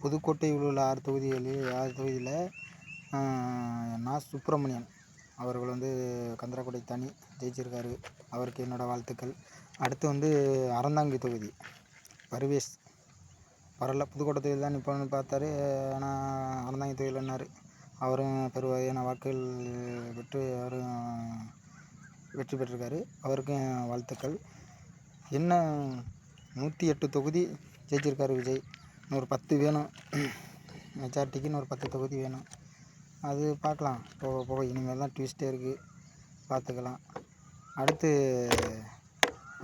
புதுக்கோட்டையில் உள்ள 6 தொகுதியில் சுப்பிரமணியன் அவர்கள் வந்து கந்தரக்கோட்டை தனி ஜெயிச்சிருக்காரு. அவருக்கு என்னோடய வாழ்த்துக்கள். அடுத்து வந்து அறந்தாங்கி தொகுதி பர்வேஸ் வரல. புதுக்கோட்டை தொகுதியில் தான் நிற்போன்னு பார்த்தாரு. ஆனால் அறந்தாங்கி தொகுதியில் நின்னார். அவரும் பெருவாரியான வாக்குகள் பெற்று அவரும் வெற்றி பெற்றிருக்காரு. அவருக்கும் வாழ்த்துக்கள். என்ன 108 தொகுதி ஜெயிச்சிருக்காரு விஜய். இன்னொரு 10 வேணும். மெஜாரிட்டிக்கு இன்னொரு 10 தொகுதி வேணும். அது பார்க்கலாம் போக போக. இனிமேல் தான் ட்விஸ்ட்டே இருக்குது, பார்த்துக்கலாம். அடுத்து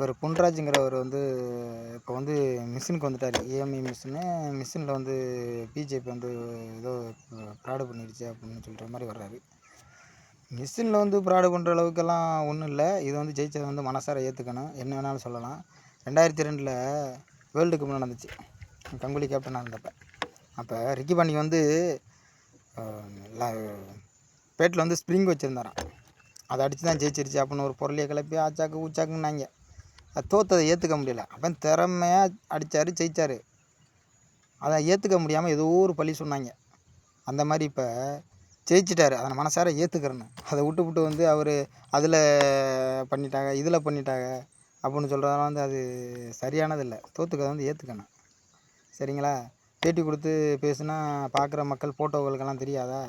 ஒரு பொன்ராஜுங்கிறவர் வந்து இப்போ வந்து மிஷினுக்கு வந்துட்டார். இஎம்ஐ மிஷினில் வந்து பிஜேபி வந்து ஏதோ ஃப்ராடு பண்ணிடுச்சு அப்படின்னு சொல்கிற மாதிரி வர்றாரு. மிஷினில் வந்து ஃப்ராடு பண்ணுற அளவுக்கெல்லாம் ஒன்றும் இல்லை. இது வந்து ஜெயிச்சதை வந்து மனசார ஏற்றுக்கணும். என்ன வேணாலும் சொல்லலாம். 2002 வேர்ல்டு கப் நடந்துச்சு, கங்குலி கேப்டனாக இருந்தப்போ. அப்போ ரிக்கி பாண்டிங் வந்து பேட்டில் வந்து ஸ்ப்ரிங் வச்சுருந்தாரான். அதை அடித்து தான் ஜெயிச்சிருச்சு அப்படின்னு ஒரு பொருளையை கிளப்பி ஆச்சாக்கு ஊச்சாக்குன்னாங்க. அது தோற்றதை ஏற்றுக்க முடியல. அவன் திறமையாக அடித்தார், ஜெயித்தார். அதை ஏற்றுக்க முடியாமல் ஏதோ ஒரு பழி சொன்னாங்க. அந்த மாதிரி இப்போ ஜெயிச்சிட்டாரு. அதை மனசார ஏற்றுக்கிறேன்னு அதை விட்டு வந்து அவர் அதில் பண்ணிட்டாங்க, இதில் பண்ணிட்டாங்க அப்படின்னு சொல்கிறதெல்லாம் வந்து அது சரியானதில்லை. தோற்றுக்கதை வந்து ஏற்றுக்கணும். சரிங்களா? பேட்டி கொடுத்து பேசுனா பார்க்குற மக்கள் ஃபோட்டோகளுக்கெல்லாம் தெரியாதா?